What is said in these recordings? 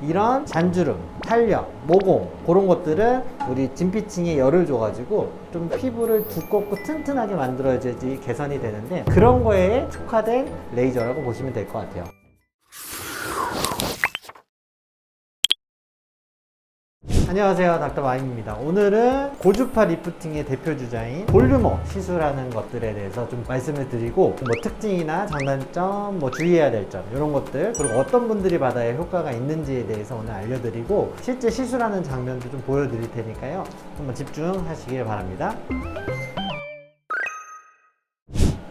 이런 잔주름, 탄력, 모공 그런 것들은 우리 진피층에 열을 줘가지고 좀 피부를 두껍고 튼튼하게 만들어야지 개선이 되는데, 그런 거에 특화된 레이저라고 보시면 될 것 같아요. 안녕하세요, 닥터마임입니다. 오늘은 고주파 리프팅의 대표 주자인 볼륨업 시술하는 것들에 대해서 좀 말씀을 드리고, 뭐 특징이나 장단점, 뭐 주의해야 될 점 이런 것들, 그리고 어떤 분들이 받아야 효과가 있는지에 대해서 오늘 알려드리고, 실제 시술하는 장면도 좀 보여드릴 테니까요, 한번 집중하시길 바랍니다.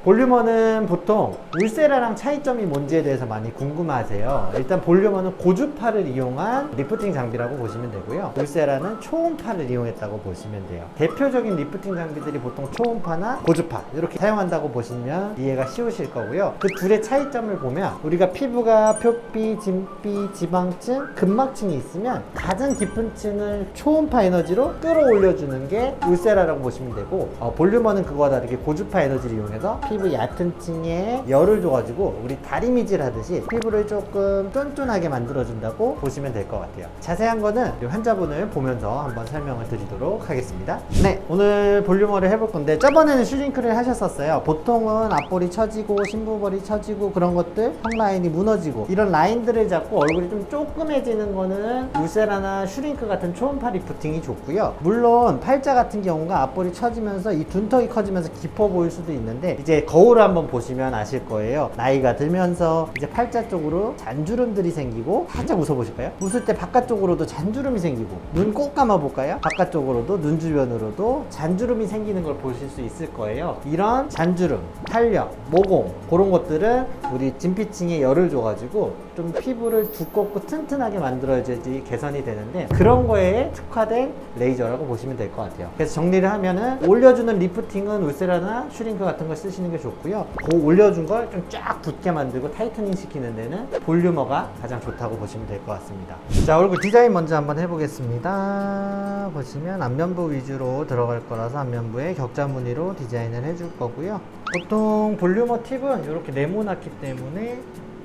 볼륨어는 보통 울세라랑 차이점이 뭔지에 대해서 많이 궁금하세요. 일단 볼륨어는 고주파를 이용한 리프팅 장비라고 보시면 되고요, 울세라는 초음파를 이용했다고 보시면 돼요. 대표적인 리프팅 장비들이 보통 초음파나 고주파 이렇게 사용한다고 보시면 이해가 쉬우실 거고요. 그 둘의 차이점을 보면, 우리가 피부가 표피, 진피, 지방층, 근막층이 있으면 가장 깊은 층을 초음파 에너지로 끌어올려주는 게 울세라라고 보시면 되고, 볼륨어는 그거와 다르게 고주파 에너지를 이용해서 피부 얕은 층에 열을 줘가지고 우리 다리미질 하듯이 피부를 조금 쫀쫀하게 만들어준다고 보시면 될 것 같아요. 자세한 거는 환자분을 보면서 한번 설명을 드리도록 하겠습니다. 네, 오늘 볼륨어를 해볼 건데, 저번에는 슈링크를 하셨었어요. 보통은 앞볼이 처지고 심부볼이 처지고 그런 것들, 턱라인이 무너지고 이런 라인들을 잡고 얼굴이 좀 쪼끔해지는 거는 울세라나 슈링크 같은 초음파 리프팅이 좋고요. 물론 팔자 같은 경우가 앞볼이 처지면서 이 둔턱이 커지면서 깊어 보일 수도 있는데, 이제 거울을 한번 보시면 아실 거예요. 나이가 들면서 이제 팔자 쪽으로 잔주름들이 생기고, 살짝 웃어보실까요? 웃을 때 바깥쪽으로도 잔주름이 생기고, 눈 꼭 감아볼까요? 바깥쪽으로도, 눈 주변으로도 잔주름이 생기는 걸 보실 수 있을 거예요. 이런 잔주름, 탄력, 모공 그런 것들은 우리 진피층에 열을 줘가지고 좀 피부를 두껍고 튼튼하게 만들어야지 개선이 되는데, 그런 거에 특화된 레이저라고 보시면 될 것 같아요. 그래서 정리를 하면은, 올려주는 리프팅은 울세라나 슈링크 같은 걸 쓰시는 게 좋고요, 그 올려준 걸 좀 쫙 붙게 만들고 타이트닝 시키는 데는 볼륨어가 가장 좋다고 보시면 될 것 같습니다. 자, 얼굴 디자인 먼저 한번 해보겠습니다. 보시면 안면부 위주로 들어갈 거라서 안면부에 격자 무늬로 디자인을 해줄 거고요. 보통 볼륨어 팁은 이렇게 네모났기 때문에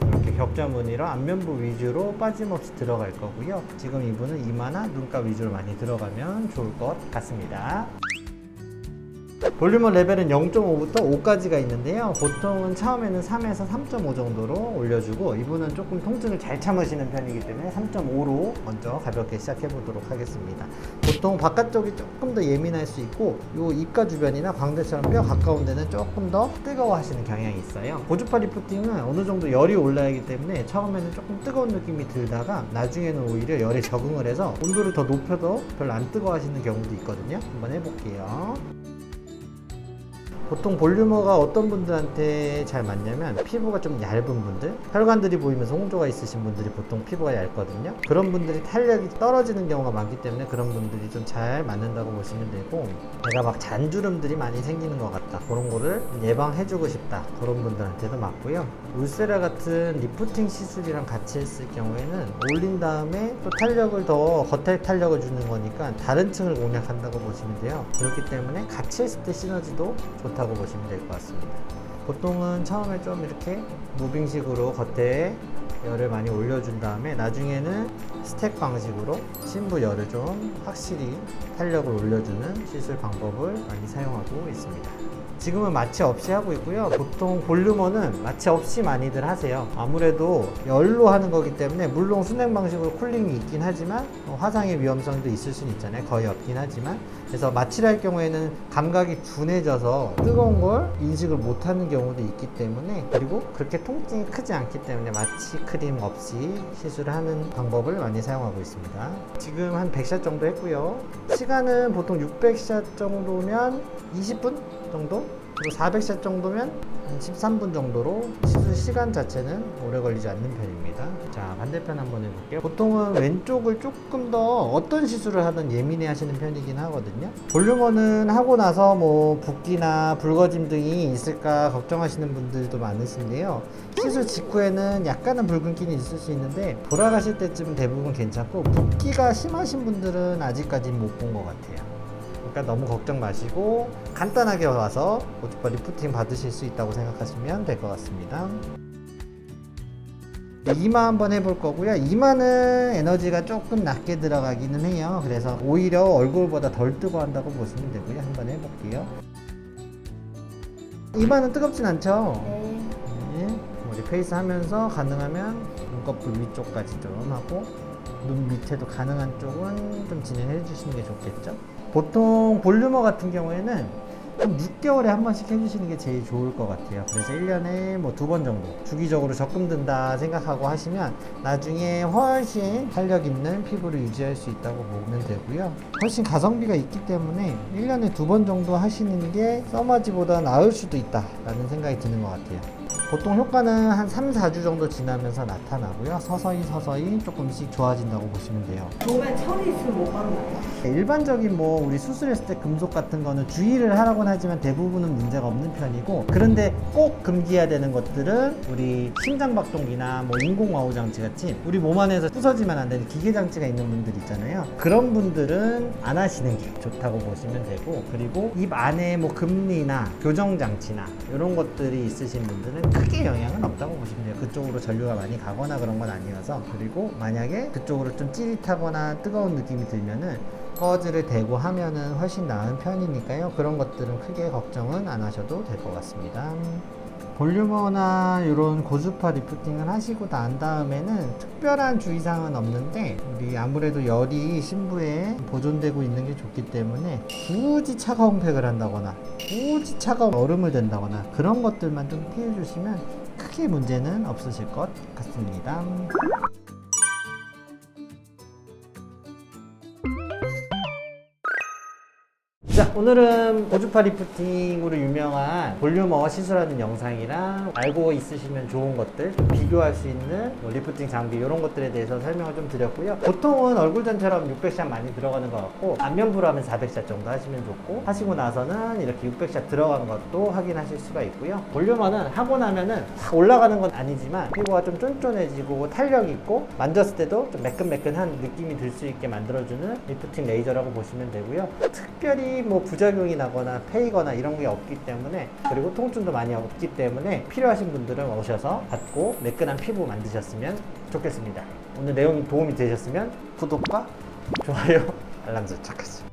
이렇게 격자 무늬로 안면부 위주로 빠짐없이 들어갈 거고요. 지금 이분은 이마나 눈가 위주로 많이 들어가면 좋을 것 같습니다. 볼륨어 레벨은 0.5부터 5까지가 있는데요, 보통은 처음에는 3에서 3.5 정도로 올려주고, 이분은 조금 통증을 잘 참으시는 편이기 때문에 3.5로 먼저 가볍게 시작해 보도록 하겠습니다. 보통 바깥쪽이 조금 더 예민할 수 있고, 요 입가 주변이나 광대처럼 뼈 가까운 데는 조금 더 뜨거워 하시는 경향이 있어요. 고주파 리프팅은 어느 정도 열이 올라야 하기 때문에 처음에는 조금 뜨거운 느낌이 들다가 나중에는 오히려 열에 적응을 해서 온도를 더 높여도 별로 안 뜨거워 하시는 경우도 있거든요. 한번 해볼게요. 보통 볼륨어가 어떤 분들한테 잘 맞냐면, 피부가 좀 얇은 분들, 혈관들이 보이면서 홍조가 있으신 분들이 보통 피부가 얇거든요. 그런 분들이 탄력이 떨어지는 경우가 많기 때문에 그런 분들이 좀 잘 맞는다고 보시면 되고, 내가 막 잔주름들이 많이 생기는 것 같다, 그런 거를 예방해주고 싶다, 그런 분들한테도 맞고요. 울세라 같은 리프팅 시술이랑 같이 했을 경우에는 올린 다음에 또 탄력을 더, 겉에 탄력을 주는 거니까 다른 층을 공략한다고 보시면 돼요. 그렇기 때문에 같이 했을 때 시너지도 좋다고 보시면 될 것 같습니다. 보통은 처음에 좀 이렇게 무빙식으로 겉에 열을 많이 올려준 다음에 나중에는 스택 방식으로 심부 열을 좀 확실히 탄력을 올려주는 시술 방법을 많이 사용하고 있습니다. 지금은 마취 없이 하고 있고요. 보통 볼륨어는 마취 없이 많이들 하세요. 아무래도 열로 하는 거기 때문에, 물론 순행 방식으로 쿨링이 있긴 하지만 화상의 위험성도 있을 수는 있잖아요. 거의 없긴 하지만. 그래서 마취를 할 경우에는 감각이 둔해져서 뜨거운 걸 인식을 못하는 경우도 있기 때문에, 그리고 그렇게 통증이 크지 않기 때문에 마취 크림 없이 시술을 하는 방법을 많이 사용하고 있습니다. 지금 한 100샷 정도 했고요. 시간은 보통 600샷 정도면 20분 정도? 그리고 400샷 정도면 13분 정도로 시술 시간 자체는 오래 걸리지 않는 편입니다. 자, 반대편 한번 해볼게요. 보통은 왼쪽을 조금 더 어떤 시술을 하든 예민해 하시는 편이긴 하거든요. 볼륨어는 하고 나서 뭐 붓기나 붉어짐 등이 있을까 걱정하시는 분들도 많으신데요, 시술 직후에는 약간은 붉은기는 있을 수 있는데 돌아가실 때쯤은 대부분 괜찮고, 붓기가 심하신 분들은 아직까지는 못 본 것 같아요. 그러니까 너무 걱정 마시고 간단하게 와서 고주파 리프팅 받으실 수 있다고 생각하시면 될 것 같습니다. 이마 한번 해볼 거고요. 이마는 에너지가 조금 낮게 들어가기는 해요. 그래서 오히려 얼굴보다 덜 뜨거워한다고 보시면 되고요. 한번 해볼게요. 이마는 뜨겁진 않죠? 네. 우리 페이스 하면서 가능하면 눈꺼풀 위쪽까지 좀 하고 눈 밑에도 가능한 쪽은 좀 진행해 주시는 게 좋겠죠? 보통 볼륨어 같은 경우에는 좀 6개월에 한 번씩 해주시는 게 제일 좋을 것 같아요. 그래서 1년에 뭐 2번 정도 주기적으로 적금 든다 생각하고 하시면 나중에 훨씬 탄력 있는 피부를 유지할 수 있다고 보면 되고요. 훨씬 가성비가 있기 때문에 1년에 2번 정도 하시는 게 써마지보다 나을 수도 있다라는 생각이 드는 것 같아요. 보통 효과는 한 3, 4주 정도 지나면서 나타나고요. 서서히 조금씩 좋아진다고 보시면 돼요. 몸에 철이 있으면 못 바른다고요? 일반적인 뭐 우리 수술했을 때 금속 같은 거는 주의를 하라고는 하지만 대부분은 문제가 없는 편이고, 그런데 꼭 금기해야 되는 것들은 우리 심장박동기나 뭐 인공와우 장치 같이 우리 몸 안에서 부서지면 안 되는 기계 장치가 있는 분들 있잖아요. 그런 분들은 안 하시는 게 좋다고 보시면 되고, 그리고 입 안에 뭐 금리나 교정 장치나 이런 것들이 있으신 분들은 크게 영향은 없다고 보시면 돼요. 그쪽으로 전류가 많이 가거나 그런 건 아니어서. 그리고 만약에 그쪽으로 좀 찌릿하거나 뜨거운 느낌이 들면은 꺼즈를 대고 하면은 훨씬 나은 편이니까요. 그런 것들은 크게 걱정은 안 하셔도 될 것 같습니다. 볼륨어나 이런 고주파 리프팅을 하시고 난 다음에는 특별한 주의사항은 없는데, 우리 아무래도 열이 심부에 보존되고 있는 게 좋기 때문에 굳이 차가운 팩을 한다거나 굳이 차가운 얼음을 댄다거나 그런 것들만 좀 피해 주시면 크게 문제는 없으실 것 같습니다. 자, 오늘은 고주파 리프팅으로 유명한 볼륨어 시술하는 영상이랑 알고 있으시면 좋은 것들, 좀 비교할 수 있는 뭐 리프팅 장비 이런 것들에 대해서 설명을 좀 드렸고요. 보통은 얼굴전처럼 600샷 많이 들어가는 것 같고, 안면부로 하면 400샷 정도 하시면 좋고, 하시고 나서는 이렇게 600샷 들어간 것도 확인하실 수가 있고요. 볼륨어는 하고 나면은 확 올라가는 건 아니지만 피부가 좀 쫀쫀해지고 탄력 있고 만졌을 때도 좀 매끈매끈한 느낌이 들 수 있게 만들어주는 리프팅 레이저라고 보시면 되고요. 특별히 뭐 부작용이 나거나 패이거나 이런 게 없기 때문에, 그리고 통증도 많이 없기 때문에 필요하신 분들은 오셔서 받고 매끈한 피부 만드셨으면 좋겠습니다. 오늘 내용이 도움이 되셨으면 구독과 좋아요, 알람 설정까지.